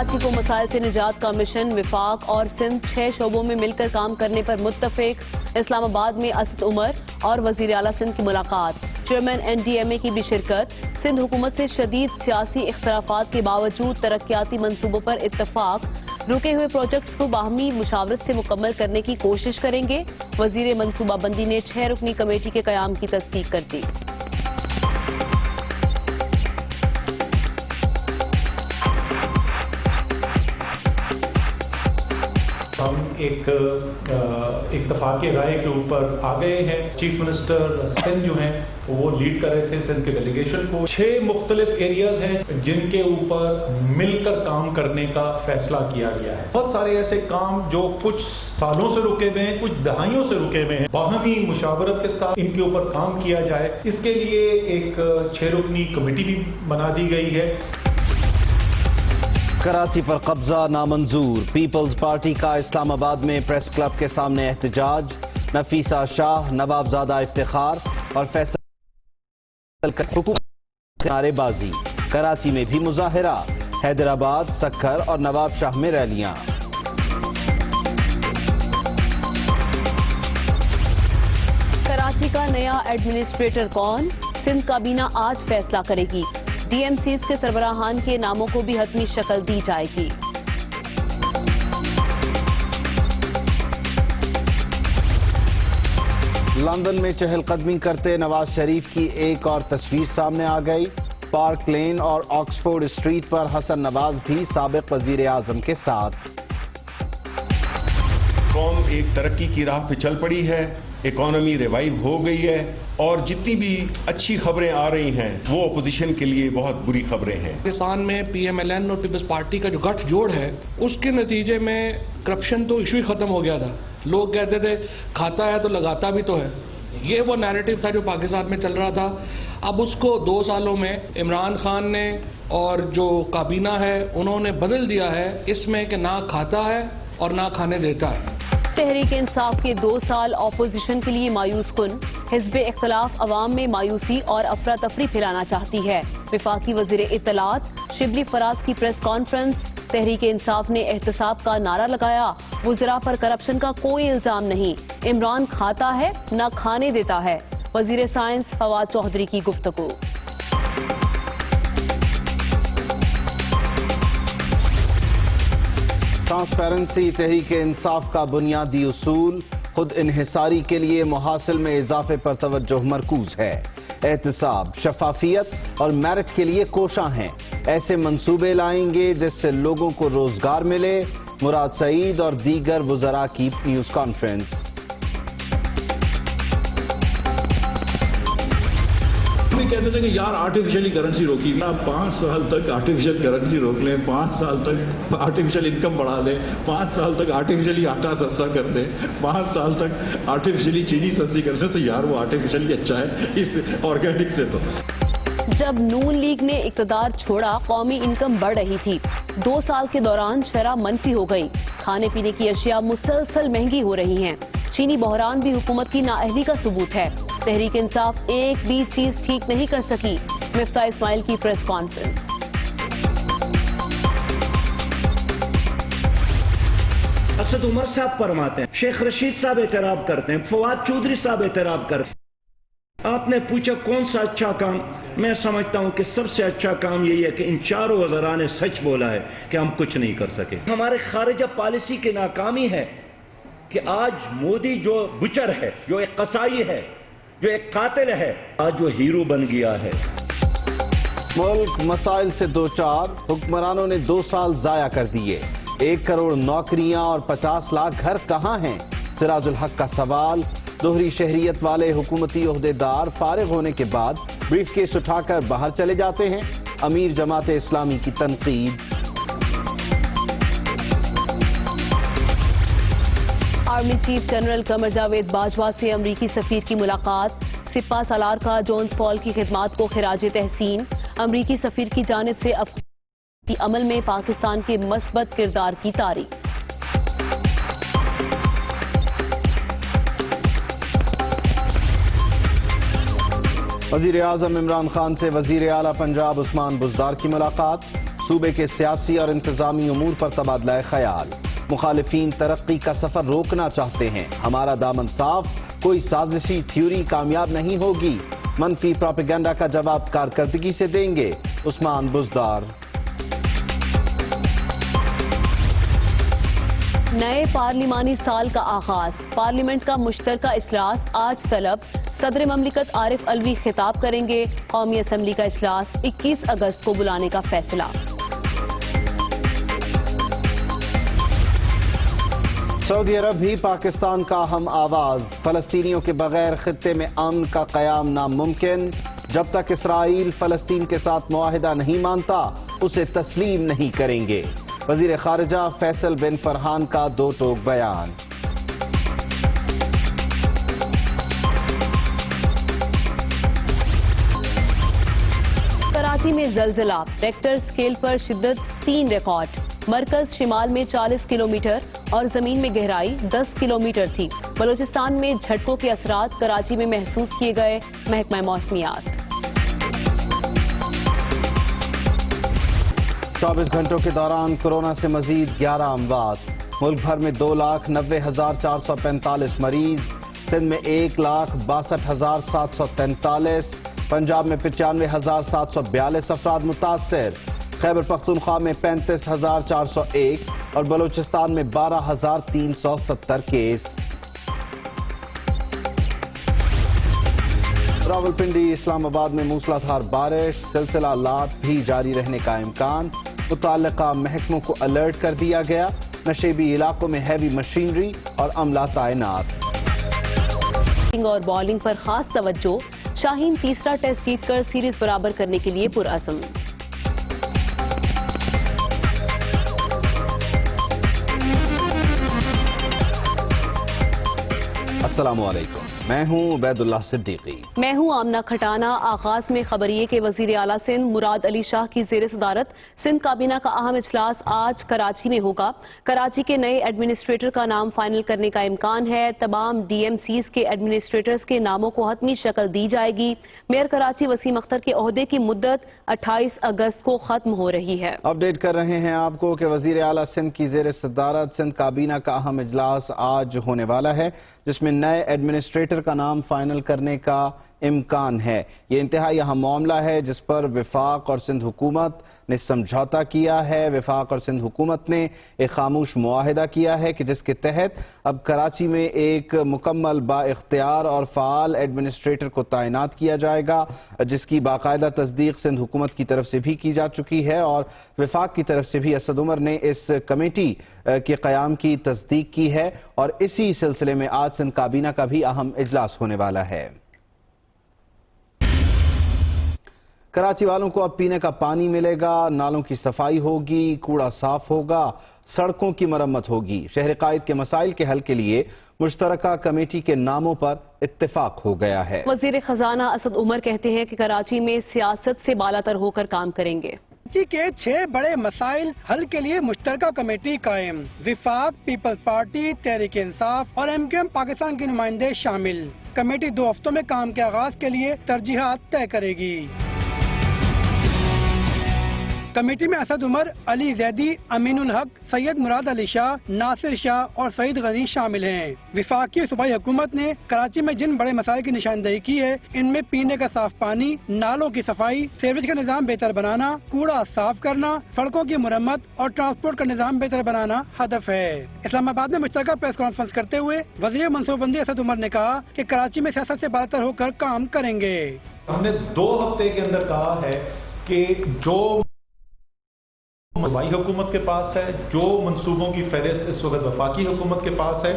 कराची को मसाइल से निजात का मिशन, विफाक और सिंध 6 शोबों में मिलकर काम करने पर मुत्तफिक। इस्लामाबाद में असद उमर और वजीर आला सिंध की मुलाकात, चेयरमैन NDMA की भी शिरकत। सिंध हुकूमत से शदीद सियासी इख्तलाफात के बावजूद तरक्याती मंसूबों पर इत्तफाक, रुके हुए प्रोजेक्ट्स को बाहमी मुशावरत से मुकम्मल करने की कोशिश करेंगे। वजीर मनसूबाबंदी ने 6 रुकनी कमेटी के क़याम की तस्दीक कर दी। हम एक इत्तफाक़ी राय के ऊपर आ गए हैं। चीफ मिनिस्टर सिंध जो हैं वो लीड कर रहे थे सिंध के डेलीगेशन को। 6 मुख्तलिफ एरियाज हैं जिनके ऊपर मिलकर काम करने का फैसला किया गया है। बहुत सारे ऐसे काम जो कुछ सालों से रुके हुए हैं, कुछ दहाइयों से रुके हुए हैं, बाहमी मुशावरत के साथ इनके ऊपर काम किया जाए, इसके लिए एक 6 रुकनी कमेटी भी बना दी गई है। कराची पर कब्जा नामंजूर, पीपल्स पार्टी का इस्लामाबाद में प्रेस क्लब के सामने एहतजाज। नफीसा शाह, नवाबजादा इफ्तिखार और फैसल हुकूमत नारेबाजी। कराची में भी मुजाहिरा, हैदराबाद, सक्खर और नवाब शाह में रैलियां। कराची का नया एडमिनिस्ट्रेटर कौन? सिंध काबीना आज फैसला करेगी। DMCs के सरबराहान के नामों को भी हतमी शक्ल दी जाएगी। लंदन में चहलकदमी करते नवाज शरीफ की एक और तस्वीर सामने आ गई। पार्क लेन और ऑक्सफोर्ड स्ट्रीट पर हसन नवाज भी साबिक वजीर आजम के साथ। कौम एक तरक्की की राह पे चल पड़ी है, इकॉनमी रिवाइव हो गई है और जितनी भी अच्छी खबरें आ रही हैं वो अपोजिशन के लिए बहुत बुरी खबरें हैं। पाकिस्तान में PMLN और पीपल्स पार्टी का जो गठजोड़ है उसके नतीजे में करप्शन तो इशू ही ख़त्म हो गया था। लोग कहते थे खाता है तो लगाता भी तो है, ये वो नैरेटिव था जो पाकिस्तान में चल रहा था। अब उसको 2 सालों में इमरान खान ने और जो काबीना है उन्होंने बदल दिया है इसमें कि ना खाता है और ना खाने देता है। तहरीक इंसाफ के 2 साल ऑपोजिशन के लिए मायूस कुन, हिज़्ब इख्तिलाफ अवाम में मायूसी और अफरा तफरी फैलाना चाहती है। वफाकी वज़ीर इत्तलात शिबली फराज की प्रेस कॉन्फ्रेंस, तहरीक इंसाफ ने एहतसाब का नारा लगाया। वज़रा पर करप्शन का कोई इल्ज़ाम नहीं, इमरान खाता है न खाने देता है। वज़ीर साइंस फवाद चौधरी की गुफ्तगू। ट्रांसपेरेंसी तहरीक इंसाफ का बुनियादी उसूल, खुद इन्हिसारी के लिए मुहासिल में इजाफे पर तवज्जो मरकूज है। एहतसाब, शफाफियत और मेरिट के लिए कोशां हैं। ऐसे मंसूबे लाएंगे जिससे लोगों को रोजगार मिले। मुराद सईद और दीगर वुज़रा की न्यूज कॉन्फ्रेंस। कहते थे कि यार आर्टिफिशियली करेंसी रोकी, 5 साल तक आर्टिफिशियल करेंसी रोक लें, 5 साल तक आर्टिफिशियल इनकम बढ़ा लें, 5 साल तक आर्टिफिशियली आटा सस्ता कर दें, 5 साल तक आर्टिफिशियली चीनी सस्ती कर दें, तो यार वो आर्टिफिशियली अच्छा है इस ऑर्गेनिक से। तो जब नून लीग ने इक़्तिदार छोड़ा, कौमी इनकम बढ़ रही थी। 2 साल के दौरान शरह मनफी हो गई। खाने पीने की अशिया मुसलसल महंगी हो रही हैं। चीनी बहरान भी हुकूमत की नाअहली का सबूत है। तहरीक इंसाफ एक भी चीज ठीक नहीं कर सकी। मिफ्ता इस्माइल की प्रेस कॉन्फ्रेंस। असद उमर साहब फरमाते हैं, शेख रशीद साहब एतराब करते हैं, फवाद चौधरी साहब एतराब करते हैं। आपने पूछा कौन सा अच्छा काम? मैं समझता हूं कि सबसे अच्छा काम यही है कि इन 4 वज़रा ने सच बोला है कि हम कुछ नहीं कर सके। हमारे खारिजा पॉलिसी की नाकामी है कि आज मोदी जो बुचर है, जो एक कसाई है, जो एक कातिल है, आज वो हीरो बन गया है। मुल्क मसाइल से 2-4, हुक्मरानों ने 2 साल जाया कर दिए। 1 करोड़ नौकरियां और 50 लाख घर कहां हैं? सिराजुल हक का सवाल। दोहरी शहरियत वाले हुकूमती ओहदेदार फारिग होने के बाद ब्रीफकेस उठाकर बाहर चले जाते हैं। अमीर जमात इस्लामी की तनकीद। Army chief general Qamar Javed Bajwa से अमरीकी सफीर की मुलाकात। सिपा सालार का जोन्स पॉल की खिदमात को खिराज तहसीन। अमरीकी सफीर की जानिब से अफगानी अमल में पाकिस्तान के मस्बत किरदार की तारीफ। वज़ीर आज़म इमरान खान से वज़ीर आला पंजाब उस्मान बुज़दार की मुलाकात। صوبے کے سیاسی اور انتظامی امور پر تبادلہ خیال. مخالفین ترقی کا سفر روکنا چاہتے ہیں. ہمارا دامن صاف, کوئی سازشی تھیوری کامیاب نہیں ہوگی. منفی پروپیگنڈا کا جواب کارکردگی سے دیں گے. عثمان بزدار. نئے پارلیمانی سال کا آغاز. پارلیمنٹ کا مشترکہ اجلاس آج طلب. صدر مملکت عارف علوی خطاب کریں گے. قومی اسمبلی کا اجلاس 21 اگست کو بلانے کا فیصلہ. سعودی عرب بھی پاکستان کا اہم آواز. فلسطینیوں کے بغیر خطے میں امن کا قیام ناممکن. جب تک اسرائیل فلسطین کے ساتھ معاہدہ نہیں مانتا اسے تسلیم نہیں کریں گے. وزیر خارجہ فیصل بن فرحان کا دو ٹوک بیان. کراچی میں زلزلہ. ریکٹر اسکیل پر شدت 3 ریکارڈ. مرکز شمال میں 40 کلومیٹر اور زمین میں گہرائی 10 کلومیٹر تھی. بلوچستان میں جھٹکوں کے اثرات کراچی میں محسوس کیے گئے. محکمہ موسمیات. 24 گھنٹوں کے دوران کورونا سے مزید 11 اموات. ملک بھر میں 2,90,445 مریض. سندھ میں 1,62,743. پنجاب میں 95,742 افراد متاثر. خیبر پختونخوا میں 35,401 اور بلوچستان میں 12,370 کیس. راولپنڈی اسلام آباد میں موسلادھار بارش. سلسلہ لات بھی جاری رہنے کا امکان. متعلقہ محکموں کو الرٹ کر دیا گیا. نشیبی علاقوں میں ہیوی مشینری اور عملہ تعینات. اور بولنگ پر خاص توجہ. شاہین تیسرا ٹیسٹ جیت کر سیریز برابر کرنے کے لیے پرعزم. السلام علیکم, میں ہوں عبید اللہ صدیقی. میں ہوں آمنہ کھٹانہ. آغاز میں خبر یہ کہ وزیر اعلیٰ سندھ مراد علی شاہ کی زیر صدارت سندھ کابینہ کا اہم اجلاس آج کراچی میں ہوگا. کراچی کے نئے ایڈمنسٹریٹر کا نام فائنل کرنے کا امکان ہے. تمام ڈی ایم سیز کے ایڈمنسٹریٹرز کے ناموں کو حتمی شکل دی جائے گی. میئر کراچی وسیم اختر کے عہدے کی مدت 28 اگست کو ختم ہو رہی ہے. اپڈیٹ کر رہے ہیں آپ کو کہ وزیر اعلیٰ سندھ کی زیر صدارت سندھ کابینہ کا اہم اجلاس آج ہونے والا ہے, جس میں نئے ایڈمنسٹریٹر کا نام فائنل کرنے کا امکان ہے. یہ انتہائی اہم معاملہ ہے جس پر وفاق اور سندھ حکومت نے سمجھوتا کیا ہے. وفاق اور سندھ حکومت نے ایک خاموش معاہدہ کیا ہے کہ جس کے تحت اب کراچی میں ایک مکمل با اختیار اور فعال ایڈمنسٹریٹر کو تعینات کیا جائے گا, جس کی باقاعدہ تصدیق سندھ حکومت کی طرف سے بھی کی جا چکی ہے اور وفاق کی طرف سے بھی اسد عمر نے اس کمیٹی کے قیام کی تصدیق کی ہے. اور اسی سلسلے میں آج سندھ کابینہ کا بھی اہم اجلاس ہونے والا ہے. کراچی والوں کو اب پینے کا پانی ملے گا, نالوں کی صفائی ہوگی, کوڑا صاف ہوگا, سڑکوں کی مرمت ہوگی. شہر قائد کے مسائل کے حل کے لیے مشترکہ کمیٹی کے ناموں پر اتفاق ہو گیا ہے. وزیر خزانہ اسد عمر کہتے ہیں کہ کراچی میں سیاست سے بالاتر ہو کر کام کریں گے. کراچی کے 6 بڑے مسائل حل کے لیے مشترکہ کمیٹی قائم. وفاق, پیپلز پارٹی, تحریک انصاف اور ایم کیو ایم پاکستان کے نمائندے شامل. کمیٹی 2 ہفتوں میں کام کے آغاز کے لیے ترجیحات طے کرے گی. کمیٹی میں اسد عمر, علی زیدی, امین الحق, سید مراد علی شاہ, ناصر شاہ اور سعید غنی شامل ہیں. وفاقی صوبائی حکومت نے کراچی میں جن بڑے مسائل کی نشاندہی کی ہے ان میں پینے کا صاف پانی, نالوں کی صفائی, سیوریج کا نظام بہتر بنانا, کوڑا صاف کرنا, سڑکوں کی مرمت اور ٹرانسپورٹ کا نظام بہتر بنانا ہدف ہے. اسلام آباد میں مشترکہ پریس کانفرنس کرتے ہوئے وزیر منصوبہ بندی اسد عمر نے کہا کہ کراچی میں سیاست سے بالاتر ہو کر کام کریں گے. ہم نے 2 ہفتے کے اندر کہا ہے کہ جو صوبائی حکومت کے پاس ہے, جو منصوبوں کی فہرست اس وقت وفاقی حکومت کے پاس ہے,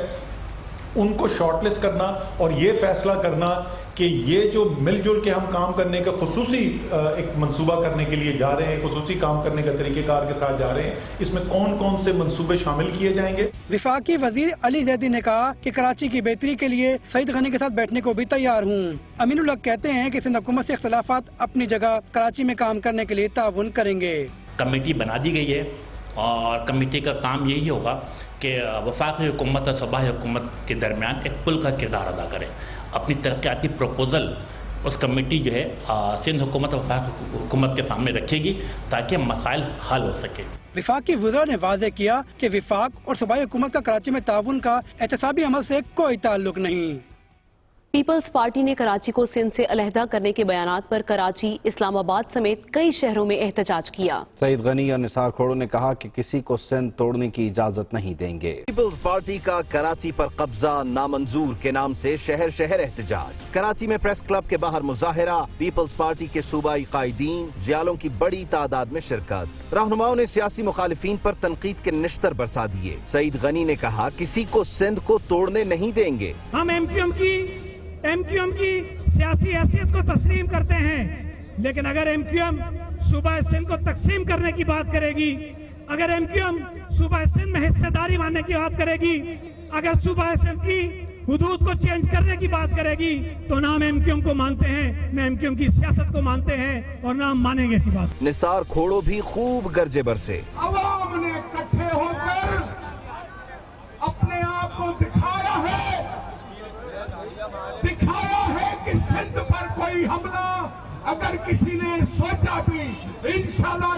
ان کو شارٹ لسٹ کرنا اور یہ فیصلہ کرنا کہ یہ جو مل جل کے ہم کام کرنے کا خصوصی ایک منصوبہ کرنے کے لیے جا رہے ہیں, خصوصی کام کرنے کا طریقہ کار کے ساتھ جا رہے ہیں, اس میں کون کون سے منصوبے شامل کیے جائیں گے. وفاقی وزیر علی زیدی نے کہا کہ کراچی کی بہتری کے لیے سعید غنی کے ساتھ بیٹھنے کو بھی تیار ہوں. امین الحق کہتے ہیں کہ سندھ حکومت سے اختلافات اپنی جگہ کراچی میں کام کرنے کے لیے تعاون کریں گے. کمیٹی بنا دی گئی ہے اور کمیٹی کا کام یہی ہوگا کہ وفاقی حکومت اور صوبائی حکومت کے درمیان ایک پل کا کردار ادا کرے. اپنی ترقیاتی پروپوزل उस कमेटी जो है सिंध हुकूमत और वफाक हुकूमत के सामने रखेगी ताकि मसाइल हल हो सके। विफाकी वज़रा ने वाज़ेह किया कि विफाक और सूबाई हुकूमत का कराची में ताउन का एहतसाबी अमल से कोई ताल्लुक नहीं। पीपल्स पार्टी ने कराची को सिंध से अलहदा करने के बयानात पर कराची, इस्लामाबाद समेत कई शहरों में एहतजाज किया। सईद गनी और निसार खोड़ो ने कहा कि किसी को सिंध तोड़ने की इजाजत नहीं देंगे। पीपल्स पार्टी का कराची पर कब्जा नामंजूर के नाम से शहर शहर एहतजाज। कराची में प्रेस क्लब के बाहर मुजाहिरा, पीपल्स पार्टी के सूबाई कायदीन, जियालों की बड़ी तादाद में शिरकत। रहनुमाओं ने सियासी मुखालिफिन पर तनकीद के निश्तर बरसा दिए। सईद गनी ने कहा किसी को सिंध को तोड़ने नहीं देंगे। हम एमक्यूएम की सियासी हैसियत को तस्लीम करते हैं, लेकिन अगर एमक्यूएम सूबा सिंध को तकसीम करने की बात करेगी, अगर एमक्यूएम सूबा सिंध में हिस्सेदारी मानने की बात करेगी, अगर सूबा सिंध की हुदूद को चेंज करने की बात करेगी, तो ना हम एमक्यूएम को मानते हैं, ना एमक्यूएम की सियासत को मानते हैं और ना हम मानेंगे इसी बात। निसार खोड़ो भी खूब गरजे बरसे। अवाम ने इकट्ठे होकर अपने आप को दिखाया है कि सिंध पर कोई हमला अगर किसी ने सोचा भी इंशाल्लाह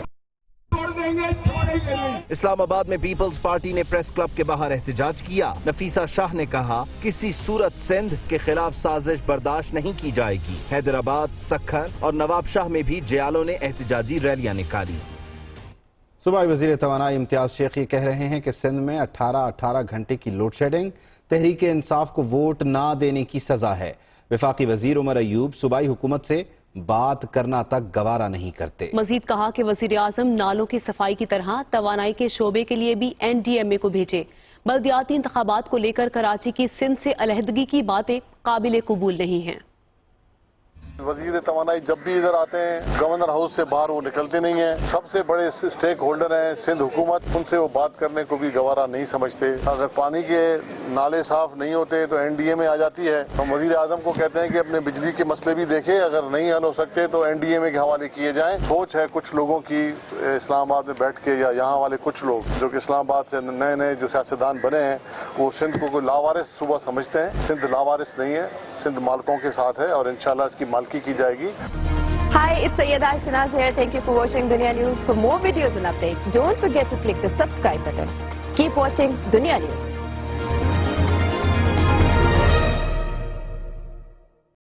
तोड़ देंगे, छोड़ेंगे नहीं। इस्लामाबाद में पीपल्स पार्टी ने प्रेस क्लब के बाहर एहतजाज किया। नफीसा शाह ने कहा किसी सूरत सिंध के खिलाफ साजिश बर्दाश्त नहीं की जाएगी। हैदराबाद, सक्खर और नवाब शाह में भी जियालों ने एहतजाजी रैलियां निकाली। सूबाई वजीर तवानाई इम्तियाज शेख ये कह रहे हैं कि सिंध में 18 घंटे की लोड शेडिंग तहरीक इंसाफ को वोट ना देने की सजा है। वफाकी वजीर उमर अयूब सूबाई हुकूमत से बात करना तक गवारा नहीं करते। मजीद कहा कि वजीर आजम नालों की सफाई की तरह तवानाई के शोबे के लिए भी NDMA को भेजे। बल्दियाती इंतखाबात को लेकर कराची की सिंध से अलहदगी की बातें काबिल कबूल नहीं हैं। वजीर तवानाई जब भी इधर आते हैं गवर्नर हाउस से बाहर वो निकलते नहीं हैं। सबसे बड़े स्टेक होल्डर हैं सिंध हुकूमत, उनसे वो बात करने को भी गवारा नहीं समझते। अगर पानी के नाले साफ नहीं होते तो NDMA आ जाती है। हम वजीर आजम को कहते हैं कि अपने बिजली के मसले भी देखे, अगर नहीं हल हो सकते तो NDMA के हवाले किए जाएं। सोच है कुछ लोगों की इस्लामाबाद में बैठ के, या यहाँ वाले कुछ लोग जो कि इस्लामाबाद से नए नए जो सियासतदान बने हैं, वो सिंध को कोई लावारिस सूबा समझते हैं। सिंध लावारिस नहीं है, सिंध मालकों के साथ है और इंशाल्लाह इसकी की जाएगी। Hi, it's Sayyeda Shanaz here. Thank you for watching Dunya News. For more videos and updates, don't forget to click the subscribe button. Keep watching Dunya News.